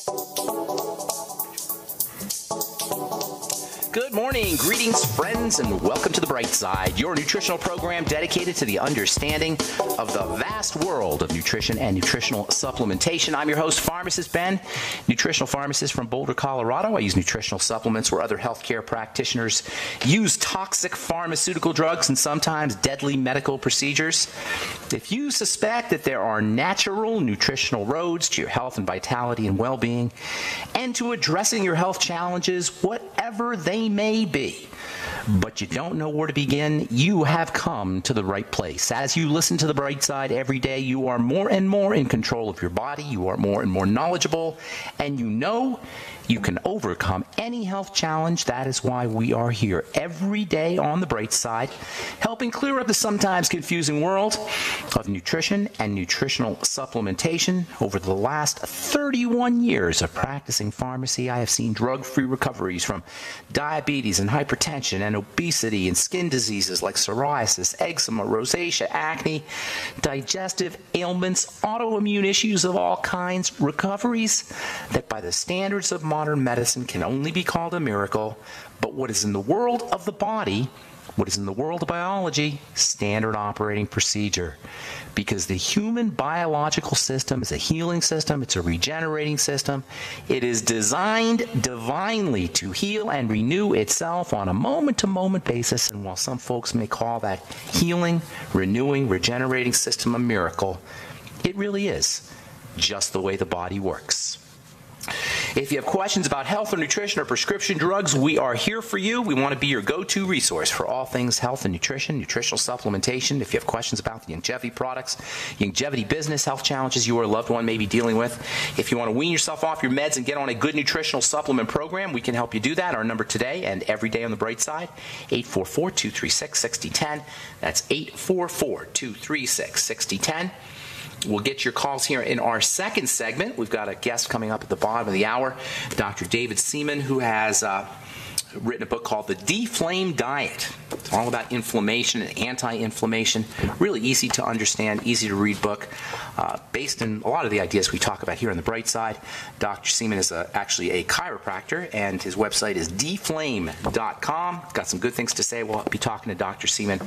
Good morning, greetings, friends, and welcome to The Bright Side, your nutritional program dedicated to the understanding of the vast world of nutrition and nutritional supplementation. I'm your host, Pharmacist Ben, nutritional pharmacist from Boulder, Colorado. I use nutritional supplements where other healthcare practitioners use toxic pharmaceutical drugs and sometimes deadly medical procedures. If you suspect that there are natural nutritional roads to your health and vitality and well-being, and to addressing your health challenges, whatever they may be, but you don't know where to begin, you have come to the right place. As you listen to The Bright Side every day, you are more and more in control of your body, you are more and more knowledgeable, and you know you can overcome any health challenge. That is why we are here every day on The Bright Side, helping clear up the sometimes confusing world of nutrition and nutritional supplementation. Over the last 31 years of practicing pharmacy, I have seen drug-free recoveries from diabetes and hypertension and obesity and skin diseases like psoriasis, eczema, rosacea, acne, digestive ailments, autoimmune issues of all kinds, recoveries that by the standards of modern medicine can only be called a miracle, but what is in the world of the body, what is in the world of biology, standard operating procedure. Because the human biological system is a healing system, it's a regenerating system. It is designed divinely to heal and renew itself on a moment-to-moment basis, and while some folks may call that healing, renewing, regenerating system a miracle, it really is just the way the body works. If you have questions about health or nutrition or prescription drugs, we are here for you. We want to be your go-to resource for all things health and nutrition, nutritional supplementation. If you have questions about the longevity products, longevity business, health challenges you or a loved one may be dealing with, if you want to wean yourself off your meds and get on a good nutritional supplement program, we can help you do that. Our number today and every day on The Bright Side, 844-236-6010. That's 844-236-6010. We'll get your calls here in our second segment. We've got a guest coming up at the bottom of the hour, Dr. David Seaman, who has written a book called The Deflame Diet. It's all about inflammation and anti-inflammation. Really easy to understand, easy to read book, based in a lot of the ideas we talk about here on The Bright Side. Dr. Seaman is actually a chiropractor, and his website is deflame.com. Got some good things to say. We'll be talking to Dr. Seaman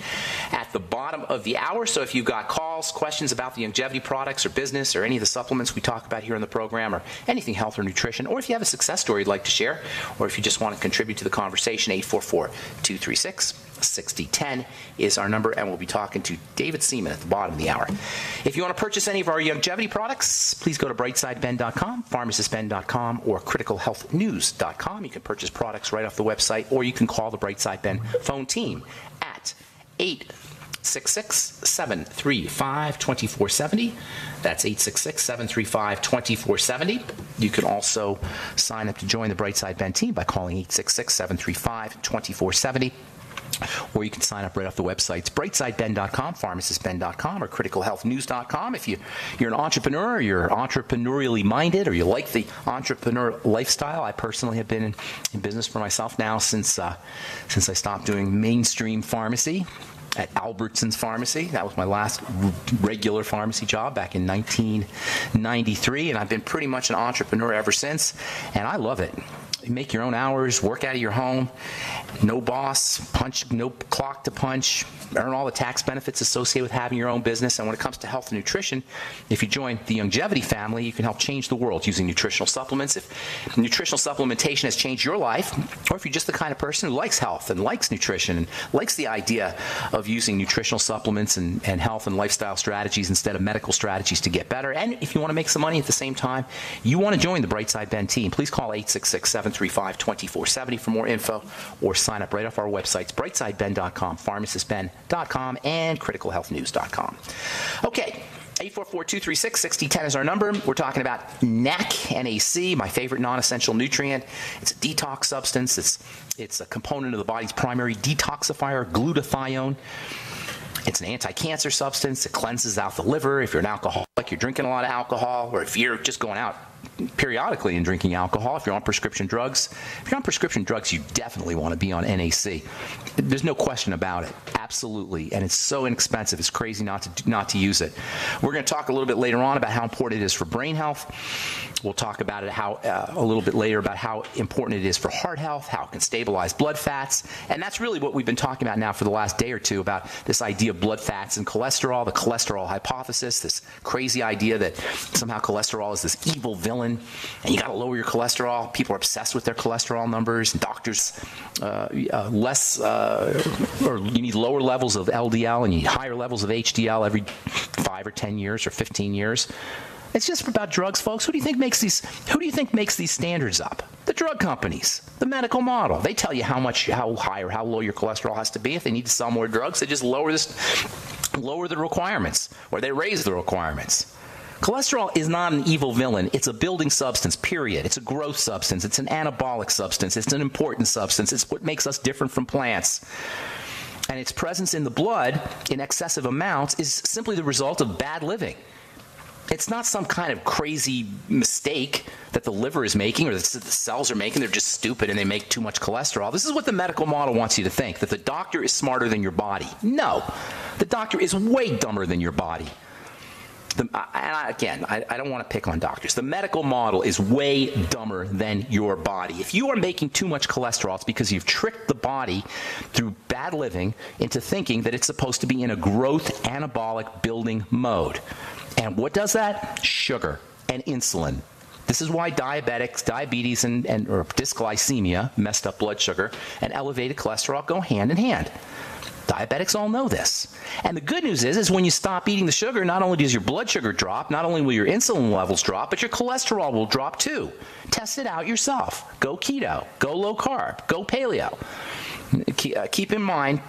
at the bottom of the hour. So if you've got calls, questions about the longevity products or business or any of the supplements we talk about here on the program or anything health or nutrition, or if you have a success story you'd like to share, or if you just want to contribute to the conversation, 844-236-6010 is our number, and we'll be talking to David Seaman at the bottom of the hour. If you want to purchase any of our longevity products, please go to brightsideben.com, pharmacistben.com, or criticalhealthnews.com. You can purchase products right off the website, or you can call the Brightside Ben phone team at 866-735-2470. That's 866-735-2470. You can also sign up to join the Brightside Ben team by calling 866-735-2470. Or you can sign up right off the websites, brightsideben.com, pharmacistben.com, or criticalhealthnews.com. If you're an entrepreneur, or you're entrepreneurially minded, or you like the entrepreneur lifestyle, I personally have been in business for myself now since I stopped doing mainstream pharmacy at Albertsons Pharmacy. That was my last regular pharmacy job back in 1993, and I've been pretty much an entrepreneur ever since, and I love it. You make your own hours, work out of your home, no boss, no clock to punch, earn all the tax benefits associated with having your own business. And when it comes to health and nutrition, if you join the longevity family, you can help change the world using nutritional supplements. If nutritional supplementation has changed your life, or if you're just the kind of person who likes health and likes nutrition and likes the idea of using nutritional supplements and health and lifestyle strategies instead of medical strategies to get better, and if you want to make some money at the same time, you want to join the Brightside Ben team, please call 866-735-2470 for more info, or sign up right off our websites, brightsideben.com, pharmacistben.com, and criticalhealthnews.com. Okay. 844-236-6010 is our number. We're talking about NAC, NAC, my favorite non-essential nutrient. It's a detox substance. It's a component of the body's primary detoxifier, glutathione. It's an anti-cancer substance. It cleanses out the liver. If you're an alcoholic, you're drinking a lot of alcohol, or if you're just going out periodically and drinking alcohol, if you're on prescription drugs. If you're on prescription drugs, you definitely want to be on NAC. There's no question about it. Absolutely. And it's so inexpensive. It's crazy not to use it. We're going to talk a little bit later on about how important it is for brain health. We'll talk about it a little bit later about how important it is for heart health, how it can stabilize blood fats. And that's really what we've been talking about now for the last day or two, about this idea of blood fats and cholesterol, the cholesterol hypothesis, this crazy idea that somehow cholesterol is this evil villain and you got to lower your cholesterol. People are obsessed with their cholesterol numbers. Doctors or you need lower levels of LDL and you need higher levels of HDL every 5 or 10 years or 15 years. It's just about drugs, folks. Who do you think makes these standards up? The drug companies, the medical model. They tell you how high or how low your cholesterol has to be. If they need to sell more drugs, they just lower the requirements, or they raise the requirements. Cholesterol is not an evil villain. It's a building substance, period. It's a growth substance. It's an anabolic substance. It's an important substance. It's what makes us different from plants. And its presence in the blood in excessive amounts is simply the result of bad living. It's not some kind of crazy mistake that the liver is making or that the cells are making. They're just stupid and they make too much cholesterol. This is what the medical model wants you to think, that the doctor is smarter than your body. No, the doctor is way dumber than your body. I don't want to pick on doctors. The medical model is way dumber than your body. If you are making too much cholesterol, it's because you've tricked the body through bad living into thinking that it's supposed to be in a growth anabolic building mode. And what does that? Sugar and insulin. This is why diabetes or dysglycemia, messed up blood sugar, and elevated cholesterol go hand in hand. Diabetics all know this. And the good news is when you stop eating the sugar, not only does your blood sugar drop, not only will your insulin levels drop, but your cholesterol will drop too. Test it out yourself. Go keto. Go low carb. Go paleo. Keep in mind,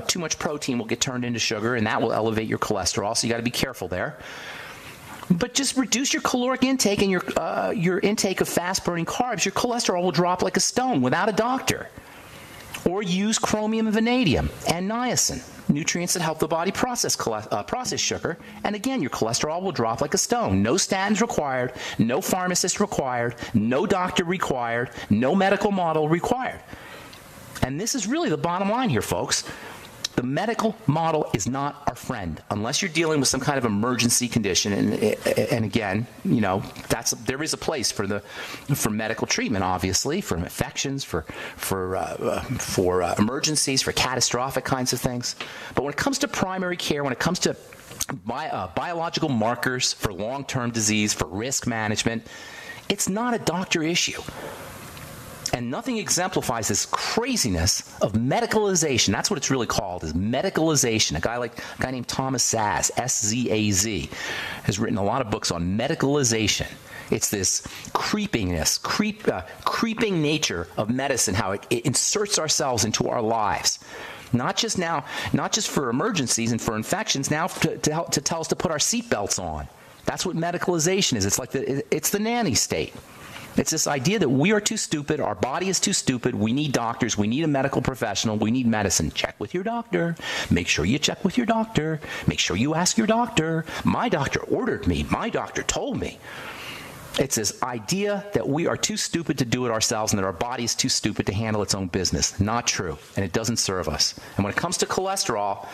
too much protein will get turned into sugar, and that will elevate your cholesterol, so you got to be careful there. But just reduce your caloric intake and your intake of fast-burning carbs. Your cholesterol will drop like a stone without a doctor. Or use chromium and vanadium and niacin, nutrients that help the body process sugar. And again, your cholesterol will drop like a stone. No statins required, no pharmacist required, no doctor required, no medical model required. And this is really the bottom line here, folks. The medical model is not our friend unless you're dealing with some kind of emergency condition. And again, there is a place for medical treatment, obviously, for infections, for emergencies, for catastrophic kinds of things. But when it comes to primary care, when it comes to biological markers for long-term disease, for risk management, it's not a doctor issue. And nothing exemplifies this craziness of medicalization. That's what it's really called, is medicalization. A guy named Thomas Saz, S-Z-A-Z, has written a lot of books on medicalization. It's this creeping nature of medicine, how it inserts ourselves into our lives. Not just for emergencies and for infections, now to tell us to put our seatbelts on. That's what medicalization is. It's the nanny state. It's this idea that we are too stupid, our body is too stupid, we need doctors, we need a medical professional, we need medicine. Check with your doctor. Make sure you check with your doctor. Make sure you ask your doctor. My doctor ordered me. My doctor told me. It's this idea that we are too stupid to do it ourselves and that our body is too stupid to handle its own business. Not true, and it doesn't serve us. And when it comes to cholesterol,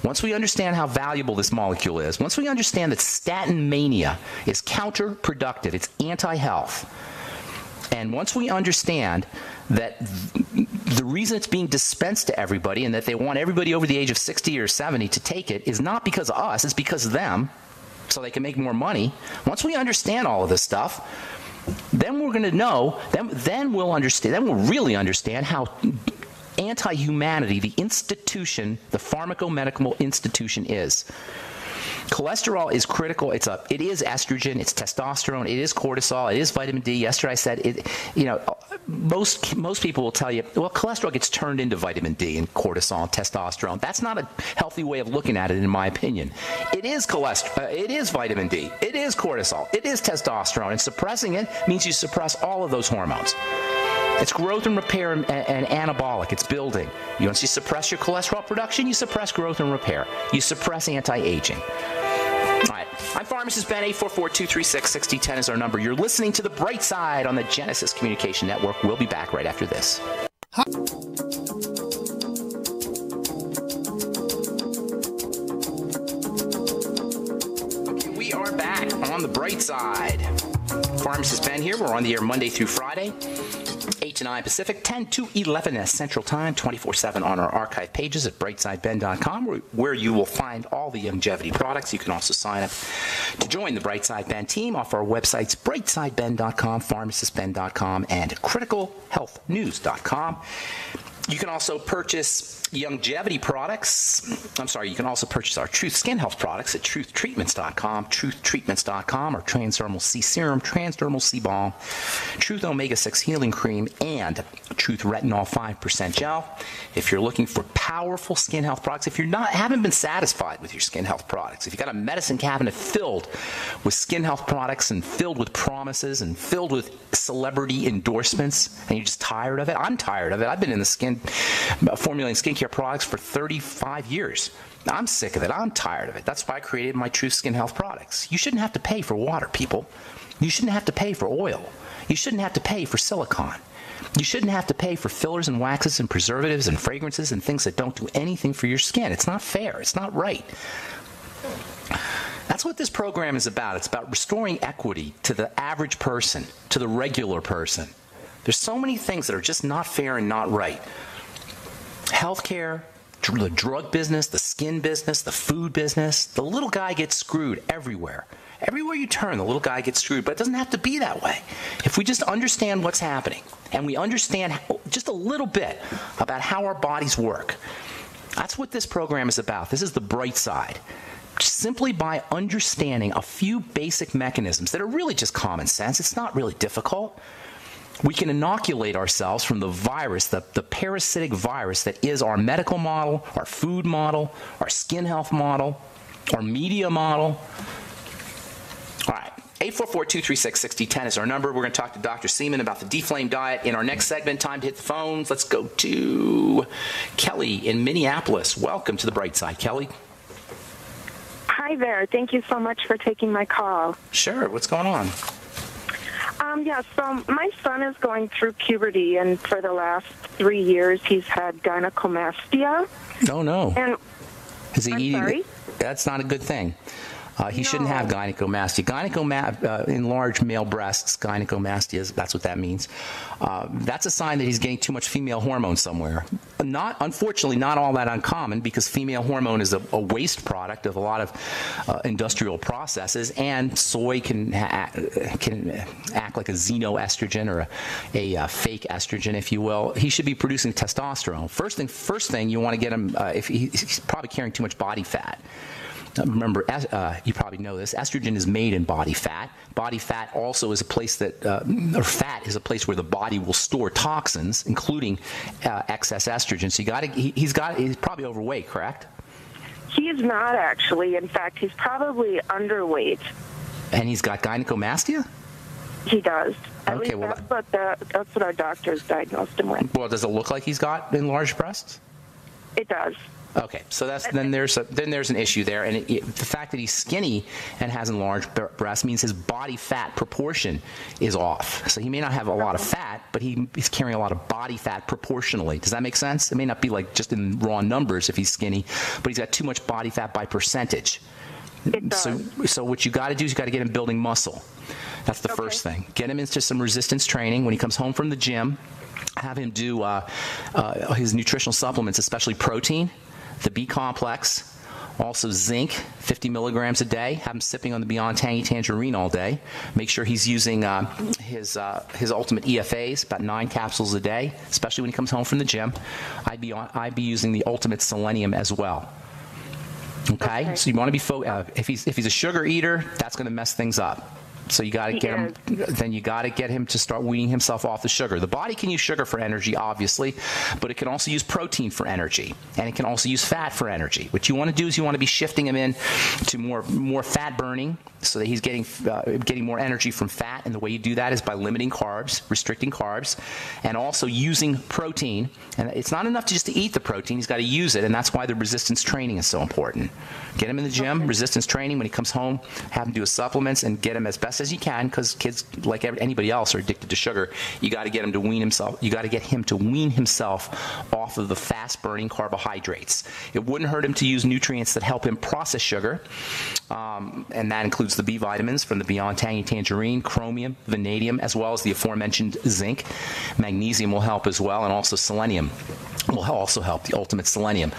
once we understand how valuable this molecule is, once we understand that statin mania is counterproductive, it's anti-health, and once we understand that the reason it's being dispensed to everybody and that they want everybody over the age of 60 or 70 to take it is not because of us, it's because of them, so they can make more money. Once we understand all of this stuff, then we're going to know, then we'll really understand how anti-humanity, the institution, the pharmacomedical institution is. Cholesterol is critical. It is estrogen, it's testosterone, it is cortisol, it is vitamin D. Yesterday I said most people will tell you, well, cholesterol gets turned into vitamin D and cortisol and testosterone. That's not a healthy way of looking at it, in my opinion. It is cholesterol, it is vitamin D, it is cortisol, it is testosterone, and suppressing it means you suppress all of those hormones. It's growth and repair and anabolic. It's building. Once you suppress your cholesterol production, you suppress growth and repair. You suppress anti-aging. All right. I'm Pharmacist Ben. 844-236-6010 is our number. You're listening to The Bright Side on the Genesis Communication Network. We'll be back right after this. Bright Side. Pharmacist Ben here. We're on the air Monday through Friday, 8 to 9 Pacific, 10 to 11 Central Time, 24/7 on our archive pages at brightsideben.com, where you will find all the longevity products. You can also sign up to join the Brightside Ben team off our websites, brightsideben.com, pharmacistben.com, and criticalhealthnews.com. You can also purchase longevity products. You can also purchase our Truth Skin Health products at truthtreatments.com, truthtreatments.com, our Transdermal C Serum, Transdermal C Balm, Truth Omega-6 Healing Cream, and Truth Retinol 5% Gel. If you're looking for powerful skin health products, if you haven't been satisfied with your skin health products, if you've got a medicine cabinet filled with skin health products and filled with promises and filled with celebrity endorsements, and you're just tired of it, I'm tired of it. I've been in the formulating skincare products for 35 years. I'm sick of it. I'm tired of it. That's why I created my Truth Skin Health products. You shouldn't have to pay for water, people. You shouldn't have to pay for oil. You shouldn't have to pay for silicone. You shouldn't have to pay for fillers and waxes and preservatives and fragrances and things that don't do anything for your skin. It's not fair. It's not right. That's what this program is about. It's about restoring equity to the average person, to the regular person. There's so many things that are just not fair and not right. Healthcare, the drug business, the skin business, the food business, the little guy gets screwed everywhere. Everywhere you turn, the little guy gets screwed, but it doesn't have to be that way. If we just understand what's happening and we understand just a little bit about how our bodies work, that's what this program is about. This is the bright side. Simply by understanding a few basic mechanisms that are really just common sense, it's not really difficult, we can inoculate ourselves from the virus, the parasitic virus that is our medical model, our food model, our skin health model, our media model. All right, 844-236-6010 is our number. We're going to talk to Dr. Seaman about the Deflame diet in our next segment. Time to hit the phones. Let's go to Kelly in Minneapolis. Welcome to the Bright Side, Kelly. Hi there. Thank you so much for taking my call. Sure. What's going on? So my son is going through puberty, and for the last 3 years, he's had gynecomastia. Oh, no. And is he eating? Sorry? That's not a good thing. He shouldn't have gynecomastia. Enlarged male breasts, gynecomastia, that's what that means. That's a sign that he's getting too much female hormone somewhere. Unfortunately, not all that uncommon, because female hormone is a waste product of a lot of industrial processes, and soy can act like a xenoestrogen or a fake estrogen, if you will. He should be producing testosterone. First thing you want to get him, if he's probably carrying too much body fat. Remember, you probably know this, estrogen is made in body fat. Body fat also is a place that, or fat is a place where the body will store toxins, including excess estrogen. So he's probably overweight, correct? He's not, actually. In fact, he's probably underweight. And he's got gynecomastia? He does. Okay, well, that's what our doctors diagnosed him with. Well, does it look like he's got enlarged breasts? It does. Okay, so then there's an issue there, and the fact that he's skinny and has enlarged breasts means his body fat proportion is off. So he may not have a lot of fat, but he's carrying a lot of body fat proportionally. Does that make sense? It may not be like just in raw numbers if he's skinny, but he's got too much body fat by percentage. It does. So what you got to do is you got to get him building muscle. That's the first thing. Get him into some resistance training when he comes home from the gym. Have him do his nutritional supplements, especially protein, the B complex, also zinc, 50 milligrams a day. Have him sipping on the Beyond Tangy Tangerine all day. Make sure he's using his Ultimate EFAs, about 9 capsules a day, especially when he comes home from the gym. I'd be using the Ultimate Selenium as well. Okay? So you want to be if he's a sugar eater, that's going to mess things up. So you got to get him. Then you got to get him to start weaning himself off the sugar. The body can use sugar for energy, obviously, but it can also use protein for energy, and it can also use fat for energy. What you want to do is you want to be shifting him in to more fat burning, so that he's getting more energy from fat. And the way you do that is by limiting carbs, restricting carbs, and also using protein. And it's not enough just to eat the protein; he's got to use it, and that's why the resistance training is so important. Get him in the gym, resistance training. When he comes home, have him do his supplements, and get him as best as you can, because kids, like anybody else, are addicted to sugar. You got to get him to wean himself. You got to get him to wean himself off of the fast-burning carbohydrates. It wouldn't hurt him to use nutrients that help him process sugar, and that includes the B vitamins from the Beyond Tangy Tangerine, chromium, vanadium, as well as the aforementioned zinc. Magnesium will help as well, and also selenium will also help, the ultimate selenium.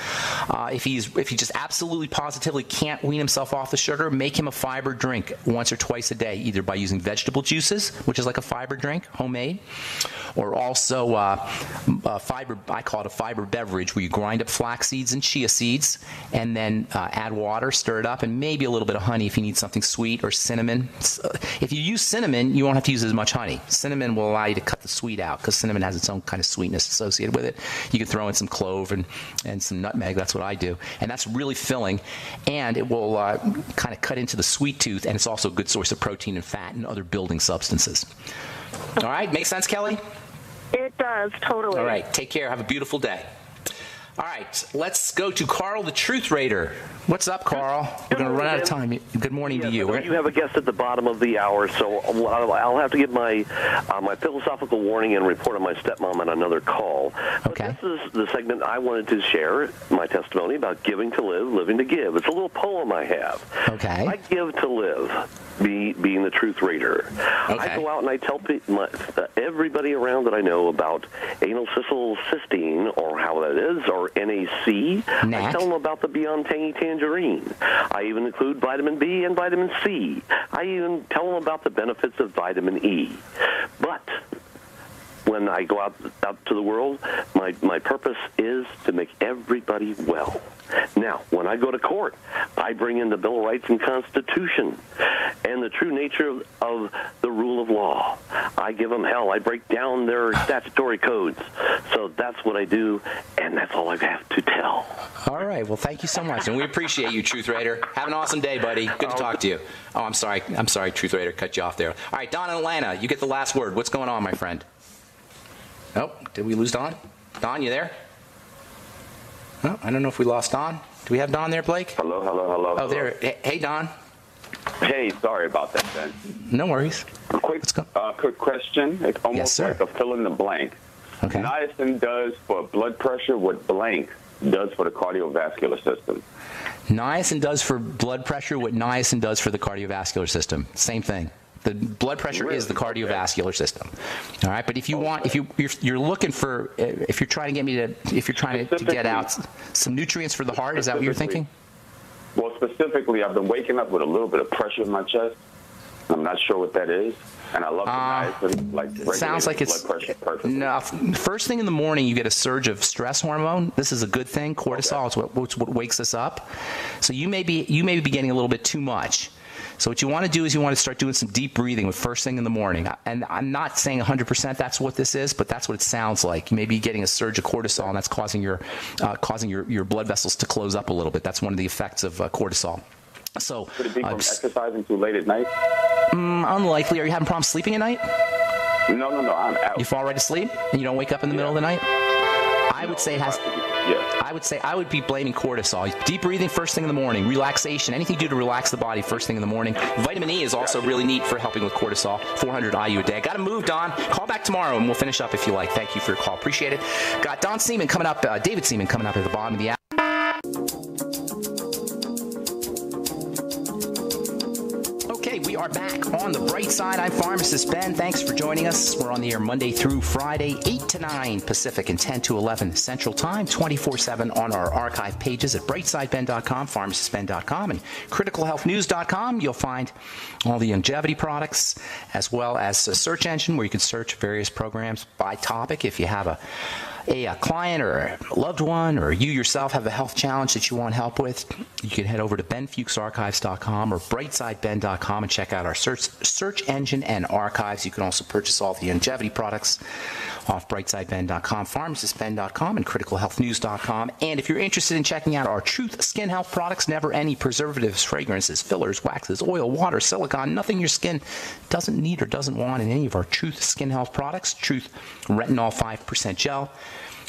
If he just absolutely positively can't wean himself off the sugar, make him a fiber drink once or twice a day, either by using vegetable juices, which is like a fiber drink, homemade, or also fiber. I call it a fiber beverage, where you grind up flax seeds and chia seeds, and then add water, stir it up, and maybe a little bit of honey if you need something sweet, or cinnamon. If you use cinnamon, you won't have to use as much honey. Cinnamon will allow you to cut the sweet out, because cinnamon has its own kind of sweetness associated with it. You can throw in some clove and some nutmeg. That's what I do, and that's really filling, and it will kind of cut into the sweet tooth, and it's also a good source of protein and fat and other building substances. All right, make sense, Kelly? It does, totally. All right, take care. Have a beautiful day. All right, let's go to Carl, the Truth Raider. What's up, Carl? We're going to run out of time. Good morning to you. You have a guest at the bottom of the hour, so I'll have to give my my philosophical warning and report on my stepmom on another call. Okay. But this is the segment I wanted to share, my testimony about giving to live, living to give. It's a little poem I have. Okay. I give to live, being the Truth Raider. Okay. I go out and I tell everybody around that I know about anal cysteine, or how that is, or NAC. I tell them about the Beyond Tangy Tangerine. I even include vitamin B and vitamin C. I even tell them about the benefits of vitamin E. But when I go out to the world, my purpose is to make everybody well. Now, when I go to court, I bring in the Bill of Rights and Constitution and the true nature of the rule of law. I give them hell. I break down their statutory codes. So that's what I do, and that's all I have to tell. All right. Well, thank you so much, and we appreciate you, Truth Raider. Have an awesome day, buddy. Good to talk to you. Oh, I'm sorry. I'm sorry, Truth Raider. Cut you off there. All right, Don in Atlanta, you get the last word. What's going on, my friend? Oh, did we lose Don? Don, you there? Oh, I don't know if we lost Don. Do we have Don there, Blake? Hello. Oh, there. Hey, Don. Hey, sorry about that, Ben. No worries. Quick question. It's almost like a fill in the blank. Okay. Niacin does for blood pressure what blank does for the cardiovascular system. Niacin does for blood pressure what niacin does for the cardiovascular system. Same thing. The blood pressure is the cardiovascular system. All right, but if you want, if you're looking for, if you're trying to get me to, if you're trying to get out some nutrients for the heart, is that what you're thinking? Well, specifically, I've been waking up with a little bit of pressure in my chest. I'm not sure what that is, and I love the niacin, like sounds like it's blood pressure perfectly. No. First thing in the morning, you get a surge of stress hormone. This is a good thing. Cortisol is what wakes us up. So you may be getting a little bit too much. So what you want to do is you want to start doing some deep breathing with first thing in the morning. And I'm not saying 100% that's what this is, but that's what it sounds like. You may be getting a surge of cortisol, and that's causing your blood vessels to close up a little bit. That's one of the effects of cortisol. So could it be from exercising too late at night? Unlikely. Are you having problems sleeping at night? No. I'm out. You fall right asleep and you don't wake up in the middle of the night? I would say it has. I would be blaming cortisol. Deep breathing first thing in the morning, relaxation, anything you do to relax the body first thing in the morning. Vitamin E is also really neat for helping with cortisol. 400 IU a day. Got to move, Don. Call back tomorrow and we'll finish up if you like. Thank you for your call. Appreciate it. Got Don Seaman coming up, David Seaman coming up at the bottom of the hour. We are back on the bright side. I'm Pharmacist Ben. Thanks for joining us. We're on the air Monday through Friday, 8 to 9 Pacific and 10 to 11 Central Time, 24/7 on our archive pages at brightsideben.com, pharmacistben.com, and criticalhealthnews.com. You'll find all the longevity products, as well as a search engine where you can search various programs by topic. If you have a client or a loved one, or you yourself have a health challenge that you want help with, you can head over to benfuchsarchives.com or brightsideben.com and check out our search engine and archives. You can also purchase all the longevity products off brightsideben.com, pharmacistben.com, and criticalhealthnews.com. And if you're interested in checking out our Truth Skin Health products, never any preservatives, fragrances, fillers, waxes, oil, water, silicone, nothing your skin doesn't need or doesn't want in any of our Truth Skin Health products. Truth Retinol 5% Gel,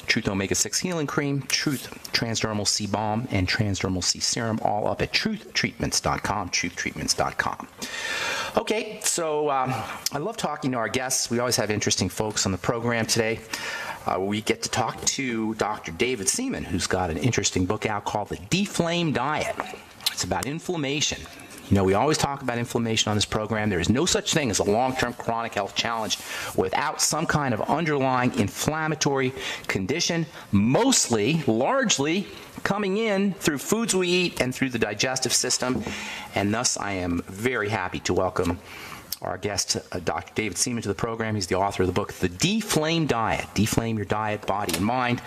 Truth Omega-6 Healing Cream, Truth Transdermal C Balm, and Transdermal C Serum, all up at truthtreatments.com, truthtreatments.com. Okay, so I love talking to our guests. We always have interesting folks on the program today. We get to talk to Dr. David Seaman, who's got an interesting book out called The Deflame Diet. It's about inflammation. You know, we always talk about inflammation on this program. There is no such thing as a long-term chronic health challenge without some kind of underlying inflammatory condition, largely coming in through foods we eat and through the digestive system. And thus, I am very happy to welcome our guest, Dr. David Seaman, to the program. He's the author of the book, The Deflame Diet, Deflame Your Diet, Body, and Mind.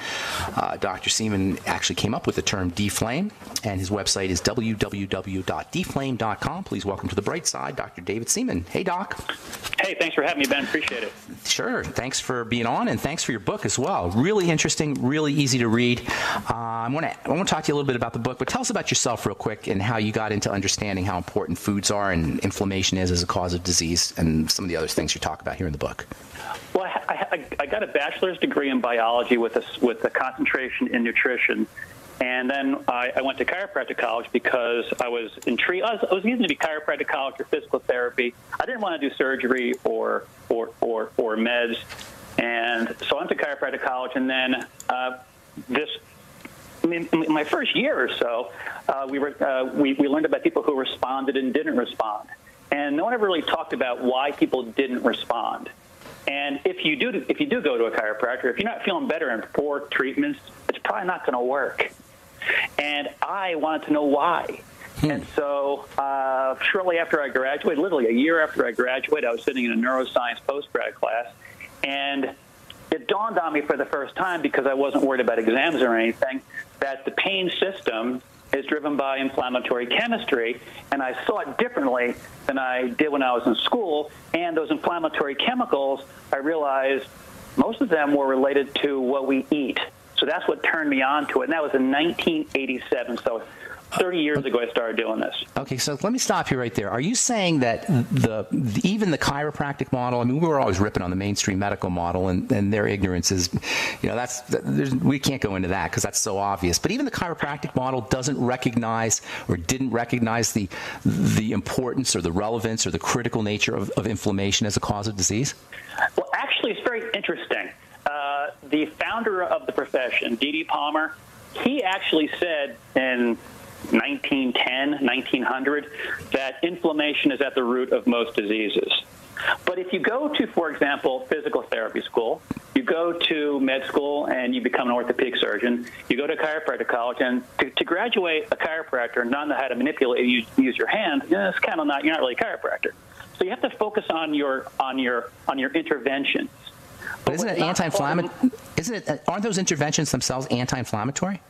Dr. Seaman actually came up with the term deflame, and his website is www.deflame.com. Please welcome to the bright side, Dr. David Seaman. Hey, Doc. Hey, thanks for having me, Ben. Appreciate it. Sure. Thanks for being on, and thanks for your book as well. Really interesting, really easy to read. I want to talk to you a little bit about the book, but tell us about yourself real quick and how you got into understanding how important foods are and inflammation is as a cause of disease, and some of the other things you talk about here in the book. Well, I got a bachelor's degree in biology with a concentration in nutrition, and then I went to chiropractic college because I was intrigued. I was using to be chiropractic college or physical therapy. I didn't want to do surgery or meds, and so I went to chiropractic college. And then in my first year or so, we learned about people who responded and didn't respond. And no one ever really talked about why people didn't respond. And if you do go to a chiropractor, if you're not feeling better in 4 treatments, it's probably not going to work. And I wanted to know why. And so shortly after I graduated, literally a year after I graduated, I was sitting in a neuroscience postgrad class, and it dawned on me for the first time, because I wasn't worried about exams or anything, that the pain system is driven by inflammatory chemistry, and I saw it differently than I did when I was in school. And those inflammatory chemicals, I realized most of them were related to what we eat. So that's what turned me on to it, and that was in 1987. So 30 years ago, I started doing this. Okay, so let me stop you right there. Are you saying that even the chiropractic model, I mean, we were always ripping on the mainstream medical model, and their ignorance is, you know, we can't go into that because that's so obvious. But even the chiropractic model doesn't recognize or didn't recognize the importance or the relevance or the critical nature of inflammation as a cause of disease? Well, actually, it's very interesting. The founder of the profession, D.D. Palmer, he actually said in 1900 that inflammation is at the root of most diseases. But if you go to, for example, physical therapy school, you go to med school and you become an orthopedic surgeon, you go to chiropractic college, and to graduate a chiropractor and not know how to manipulate and use your hand, it's kind of you're not really a chiropractor. So you have to focus on your interventions. But isn't it anti-inflammatory? Aren't those interventions themselves anti-inflammatory?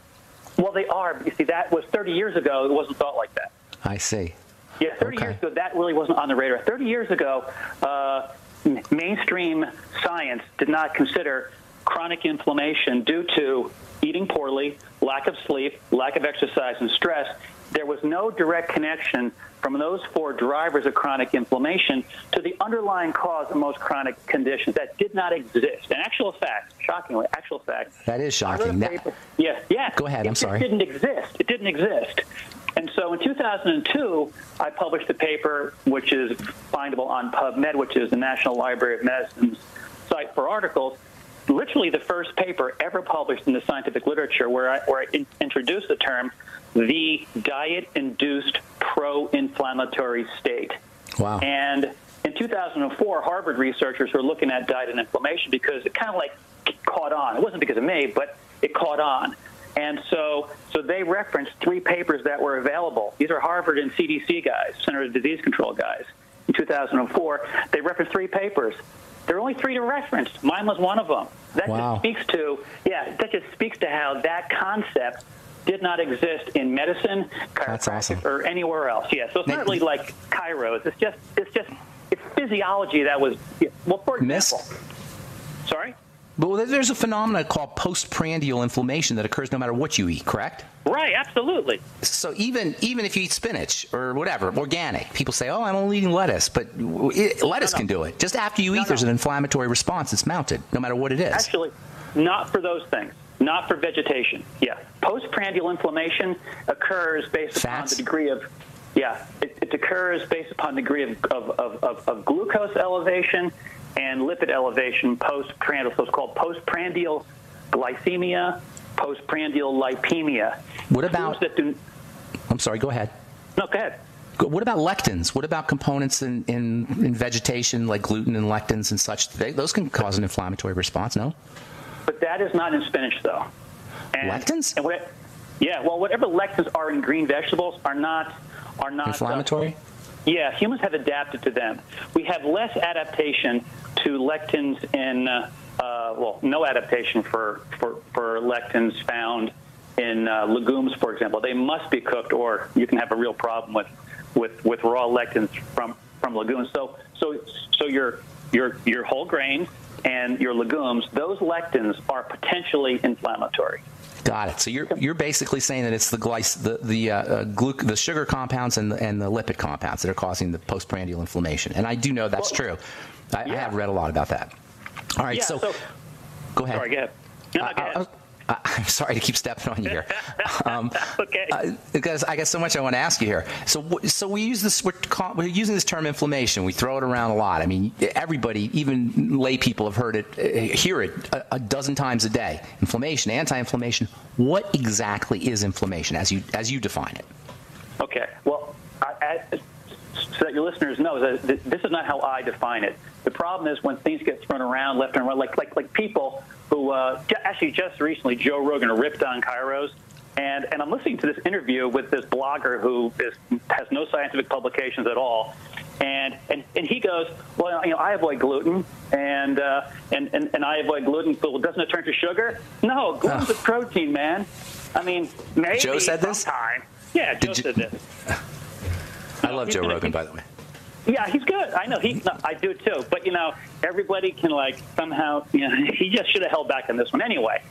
Well, they are. But you see, that was 30 years ago. It wasn't thought like that. I see. Yeah, 30 years ago, that really wasn't on the radar. 30 years ago, mainstream science did not consider chronic inflammation due to eating poorly, lack of sleep, lack of exercise, and stress. There was no direct connection from those 4 drivers of chronic inflammation to the underlying cause of most chronic conditions. That did not exist. In actual fact, shockingly, that is shocking. Yeah. Go ahead. I'm sorry. It didn't exist. And so in 2002, I published a paper which is findable on PubMed, which is the National Library of Medicine's site for articles. Literally the first paper ever published in the scientific literature where I introduced the term the diet-induced pro-inflammatory state. Wow. And in 2004, Harvard researchers were looking at diet and inflammation because it kind of caught on. It wasn't because of me, but it caught on. And so they referenced 3 papers that were available. These are Harvard and CDC guys, Center for Disease Control guys. In 2004, they referenced 3 papers. There are only 3 to reference. Mine was one of them. That just speaks to how that concept did not exist in medicine, chiropractic, or anywhere else. Yeah, so it's not really like chiros. It's physiology that was, well, for example. Sorry? Well, there's a phenomenon called postprandial inflammation that occurs no matter what you eat, correct? Right, absolutely. So even if you eat spinach or whatever, organic, people say, oh, I'm only eating lettuce. But lettuce can do it. Just after you eat, there's an inflammatory response that's mounted, no matter what it is. Not for those things. Not for vegetation. Yeah. Postprandial inflammation occurs based upon the degree of, it occurs based upon the degree of glucose elevation and lipid elevation postprandial. So it's called postprandial glycemia, postprandial lipemia. What about, I'm sorry, go ahead. No, go ahead. What about lectins? What about components in vegetation like gluten and lectins and such? Those can cause an inflammatory response, no? But that is not in spinach, though. And, lectins? And whatever lectins are in green vegetables are not inflammatory. Humans have adapted to them. We have less adaptation to lectins in no adaptation for lectins found in legumes, for example. They must be cooked, or you can have a real problem with raw lectins from legumes. So your whole grains and your legumes, those lectins are potentially inflammatory. Got it. So you're basically saying that it's the sugar compounds and the lipid compounds that are causing the postprandial inflammation. And I do know that's true. I have read a lot about that. All right. So go ahead. Sorry, go ahead. No, go ahead. I'm sorry to keep stepping on you here. Okay. Because I got so much I want to ask you here. So we use this. We're using this term inflammation. We throw it around a lot. I mean, everybody, even lay people, have heard it, hear it a dozen times a day. Inflammation, anti-inflammation. What exactly is inflammation, as you define it? Okay. Well, so that your listeners know that this is not how I define it. The problem is when things get thrown around left and right, like people who actually just recently Joe Rogan ripped on Kairos, and I'm listening to this interview with this blogger who has no scientific publications at all, and he goes, well, I avoid gluten, and I avoid gluten. Well, doesn't it turn to sugar? No, gluten's a protein, man. I mean, maybe Joe said this? sometime. Yeah, Joe said this. I love Joe Rogan, by the way. Yeah, he's good. I know I do too. But everybody can somehow. He just should have held back on this one anyway.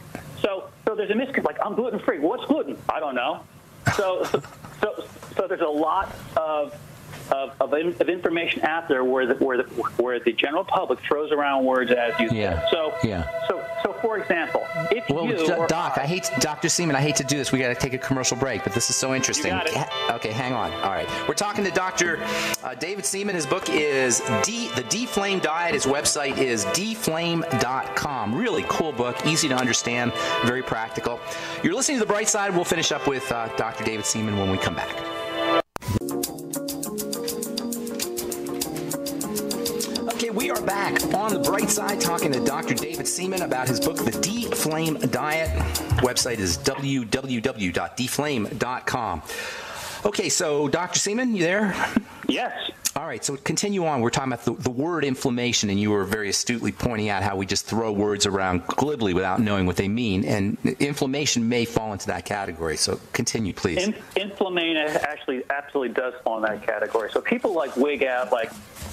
So there's a misconception. I'm gluten free. What's gluten? I don't know. So there's a lot of information out there where the general public throws around words as you said. So for example, if Dr. Seaman, I hate to do this. We got to take a commercial break, but this is so interesting. You got it. Okay, hang on. All right, we're talking to Dr. David Seaman. His book is The D-Flame Diet. His website is dflame.com. Really cool book, easy to understand, very practical. You're listening to The Bright Side. We'll finish up with Dr. David Seaman when we come back. Okay, we are back on The Bright Side talking to Dr. David Seaman about his book, The D-Flame Diet. Website is www.dflame.com. Okay, so Dr. Seaman, you there? Yes. All right, so continue on. We're talking about the word inflammation, and you were very astutely pointing out how we just throw words around glibly without knowing what they mean, and inflammation may fall into that category. So continue, please. Inflammation actually absolutely does fall in that category. So people wig out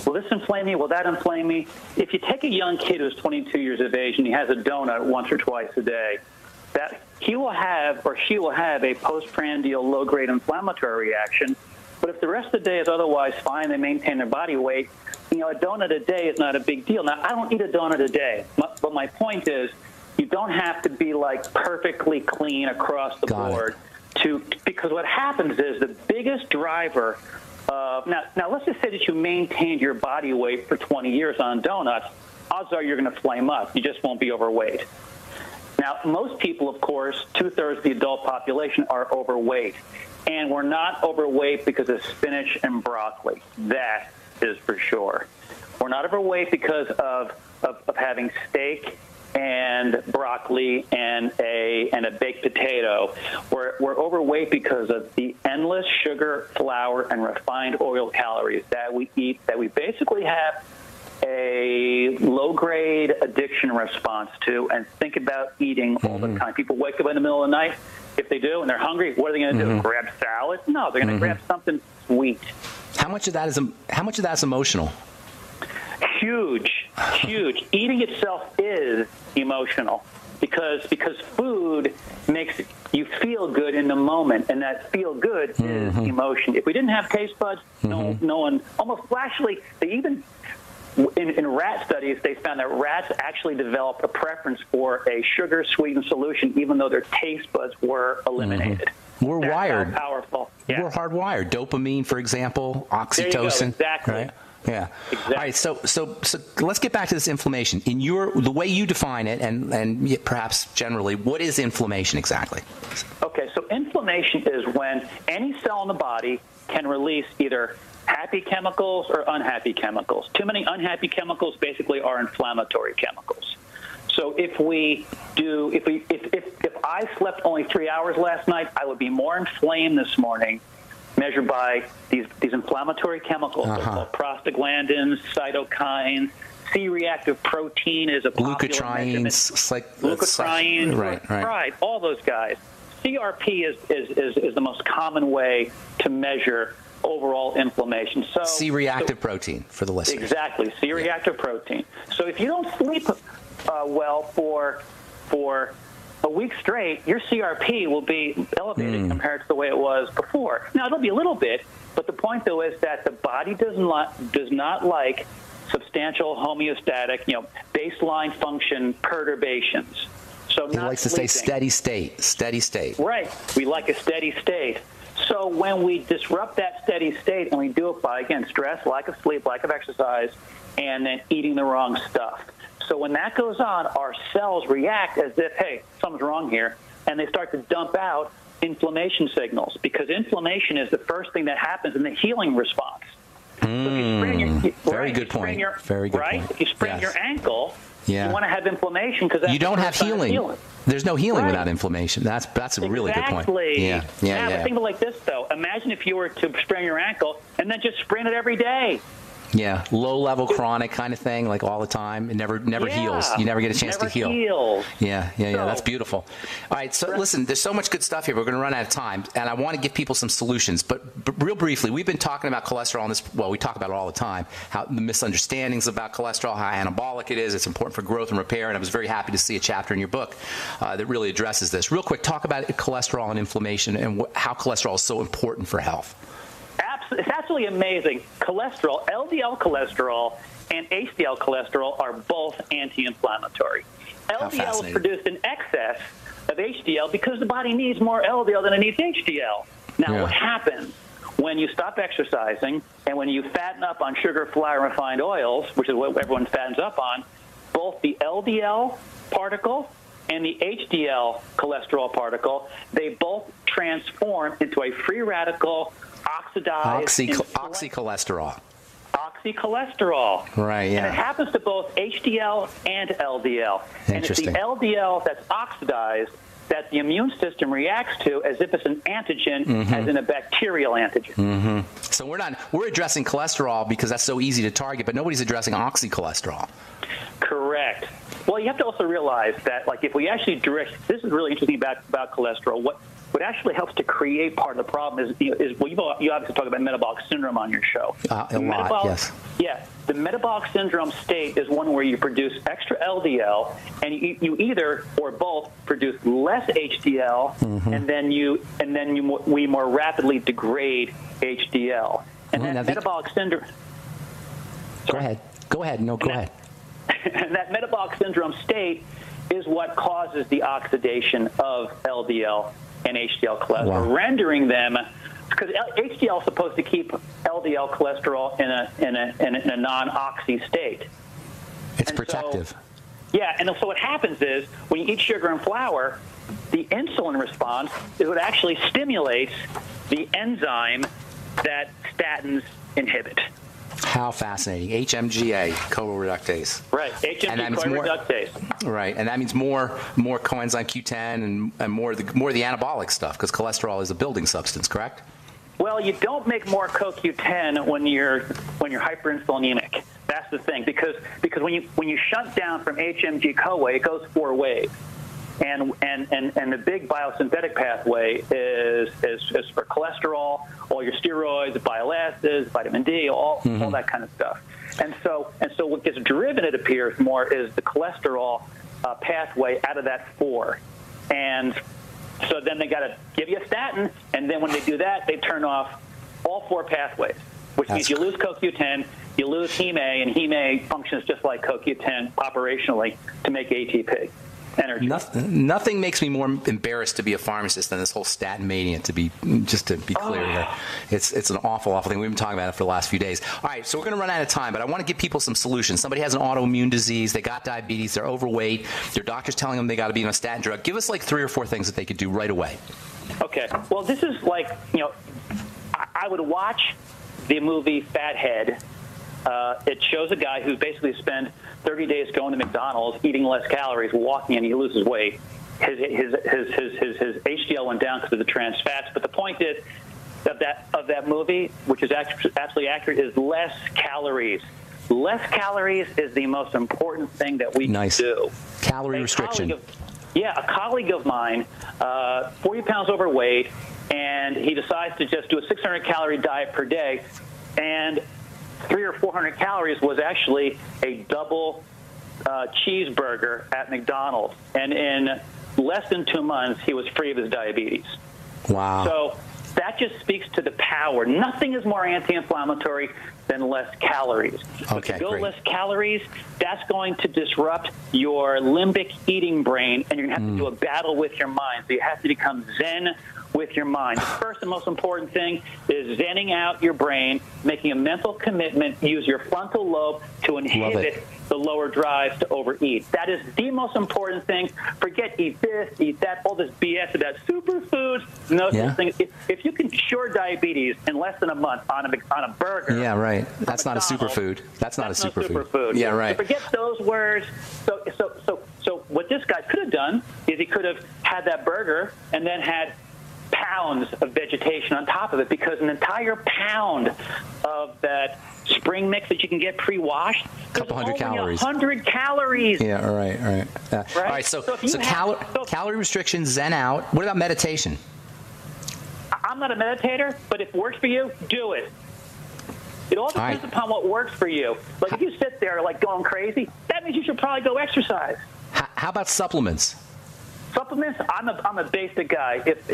will this inflame me? Will that inflame me? If you take a young kid who's 22 years of age and he has a donut once or twice a day, that he will have or she will have a postprandial low-grade inflammatory reaction. But if the rest of the day is otherwise fine, they maintain their body weight, a donut a day is not a big deal. Now, I don't eat a donut a day, but my point is you don't have to be perfectly clean across the board because what happens is the biggest driver now let's just say that you maintained your body weight for 20 years on donuts. Odds are you're going to flame up. You just won't be overweight. Now, most people, of course, 2/3 of the adult population are overweight. And we're not overweight because of spinach and broccoli. That is for sure. We're not overweight because of having steak and broccoli and a baked potato. We're overweight because of the endless sugar, flour, and refined oil calories that we eat, that we basically have a low-grade addiction response to and think about eating all the time. People wake up in the middle of the night. If they do and they're hungry, what are they going to do? Grab salad? No, they're going to grab something sweet. How much of that is emotional? Huge. Eating itself is emotional because food makes you feel good in the moment, and that feel good is emotion. If we didn't have taste buds, no one. Almost actually, they even in rat studies, they found that rats actually developed a preference for a sugar-sweetened solution, even though their taste buds were eliminated. We're wired. How powerful. Yeah. We're hardwired. Dopamine, for example, oxytocin. There you go. Exactly. Right? Yeah. Exactly. All right. So let's get back to this inflammation. In the way you define it, and perhaps generally, what is inflammation exactly? Okay. So inflammation is when any cell in the body can release either happy chemicals or unhappy chemicals. Too many unhappy chemicals basically are inflammatory chemicals. So if I slept only 3 hours last night, I would be more inflamed this morning, measured by these inflammatory chemicals, called prostaglandins, cytokines. C-reactive protein is a popular measurement. Leukotrienes, right, all those guys. CRP is the most common way to measure overall inflammation. So C-reactive protein for the listeners. Exactly, C-reactive protein. So if you don't sleep well for a week straight, your CRP will be elevated compared to the way it was before. Now, it'll be a little bit, but the point, though, is that the body does not like substantial homeostatic, baseline function perturbations. So it likes to stay steady state. Right. We like a steady state. So when we disrupt that steady state, and we do it by, again, stress, lack of sleep, lack of exercise, and then eating the wrong stuff. So when that goes on, our cells react as if, hey, something's wrong here, and they start to dump out inflammation signals, because inflammation is the first thing that happens in the healing response. So Very good point. If you sprain your ankle, you want to have inflammation because you don't have healing. There's no healing without inflammation. That's a really good point. Yeah. But think of it like this, though. Imagine if you were to sprain your ankle and then just sprain it every day. Yeah, low-level chronic kind of thing, like all the time. It never heals. You never get a chance to heal. Heals. Yeah. That's beautiful. All right, so listen, there's so much good stuff here. We're going to run out of time, and I want to give people some solutions. But real briefly, we've been talking about cholesterol in this. Well, we talk about it all the time. How the misunderstandings about cholesterol, how anabolic it is. It's important for growth and repair. And I was very happy to see a chapter in your book that really addresses this. Real quick, talk about cholesterol and inflammation and how cholesterol is so important for health. It's absolutely amazing. Cholesterol, LDL cholesterol, and HDL cholesterol are both anti-inflammatory. LDL is produced in excess of HDL because the body needs more LDL than it needs HDL. Now, what happens when you stop exercising and when you fatten up on sugar, flour, and refined oils, which is what everyone fattens up on, both the LDL particle and the HDL cholesterol particle, they both transform into a free radical oxidized oxycholesterol. Oxycholesterol. Right, yeah. And it happens to both HDL and LDL. And it's the LDL that's oxidized that the immune system reacts to as if it's an antigen, as in a bacterial antigen. So we're addressing cholesterol because that's so easy to target, but nobody's addressing oxycholesterol. Correct. Well, you have to also realize that, like, if we actually this is really interesting about cholesterol. What actually helps to create part of the problem is you obviously talk about metabolic syndrome on your show. A lot, yes. Yeah, the metabolic syndrome state is one where you produce extra LDL, and you either or both produce less HDL, and then we more rapidly degrade HDL. And that metabolic syndrome. Go ahead. No, go ahead. And that metabolic syndrome state is what causes the oxidation of LDL and HDL cholesterol, rendering them, because HDL is supposed to keep LDL cholesterol in a non-oxy state. It's protective. And so what happens is when you eat sugar and flour, the insulin response is what actually stimulates the enzyme that statins inhibit. How fascinating. HMGA, coreductase. Right, HMG coreductase. Right, and that means more coenzyme Q10 and more the anabolic stuff, because cholesterol is a building substance, correct? Well, you don't make more CoQ10 when you're hyperinsulinemic. That's the thing, because when you shunt down from HMG-CoA, it goes 4 ways. And the big biosynthetic pathway is for cholesterol, all your steroids, bile acids, vitamin D, all that kind of stuff. And so what gets driven, it appears, more is the cholesterol pathway out of that 4. And so then they got to give you a statin, and then when they do that, they turn off all 4 pathways, which means you lose CoQ10, you lose heme, and heme functions just like CoQ10 operationally to make ATP. Energy. Nothing makes me more embarrassed to be a pharmacist than this whole statin mania, to be clear here. It's an awful thing. We've been talking about it for the last few days. All right, so we're going to run out of time, but I want to give people some solutions. Somebody has an autoimmune disease, they got diabetes, they're overweight, their doctor's telling them they got to be on a statin drug. Give us like 3 or 4 things that they could do right away. Okay. Well, this is like, I would watch the movie Fathead. It shows a guy who basically spent 30 days going to McDonald's, eating less calories, walking, and he loses weight. His HDL went down because of the trans fats. But the point is of that movie, which is absolutely accurate, is less calories. Less calories is the most important thing that we can do. Calorie restriction. A colleague of mine, 40 pounds overweight, and he decides to just do a 600-calorie diet per day, and 300 or 400 calories was actually a double cheeseburger at McDonald's. And in less than 2 months, he was free of his diabetes. Wow. So that just speaks to the power. Nothing is more anti-inflammatory than less calories. Okay, if you go great. less calories, that's going to disrupt your limbic eating brain, and you're going to have to do a battle with your mind. So you have to become zen with your mind. The first and most important thing is zenning out your brain, making a mental commitment, use your frontal lobe to inhibit the lower drives to overeat. That is the most important thing. Forget eat this, eat that, all this BS about superfoods, no such thing. If you can cure diabetes in less than a month on a burger. Yeah, right. That's not a superfood. That's not a superfood. Yeah, right. So forget those words. So what this guy could have done is he could have had that burger and then had pounds of vegetation on top of it, because an entire pound of that spring mix that you can get pre-washed, couple hundred calories. 100 calories. Yeah, right. All right, so calorie restriction, zen out. What about meditation? I'm not a meditator, but if it works for you, do it. It all depends upon what works for you. Like if you sit there like going crazy, that means you should probably go exercise. How about supplements? Supplements, I'm a basic guy. If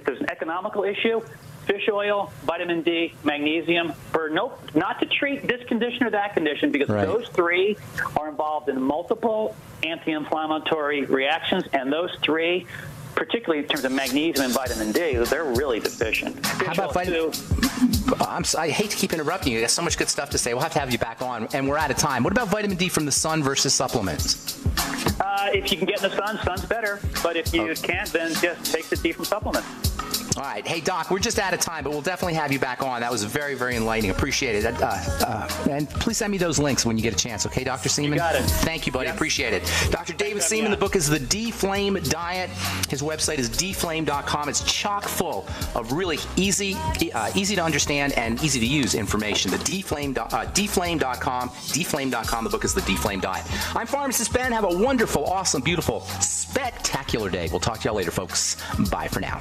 there's an economical issue, fish oil, vitamin D, magnesium, not to treat this condition or that condition, because those 3 are involved in multiple anti-inflammatory reactions, and those 3, particularly in terms of magnesium and vitamin D, they're really deficient. How about vitamin? I hate to keep interrupting you. There's so much good stuff to say. We'll have to have you back on, and we're out of time. What about vitamin D from the sun versus supplements? If you can get in the sun, sun's better. But if you can't, then just take the D from supplements. All right. Hey, Doc, we're just out of time, but we'll definitely have you back on. That was very, very enlightening. Appreciate it. And please send me those links when you get a chance, okay, Dr. Seaman? You got it. Thank you, buddy. Appreciate it. Dr. David Seaman, the book is The D-Flame Diet. His website is dflame.com. It's chock full of really easy to understand and easy to use information. The dflame.com. dflame.com. The book is The D-Flame Diet. I'm Pharmacist Ben. Have a wonderful, awesome, beautiful, spectacular day. We'll talk to y'all later, folks. Bye for now.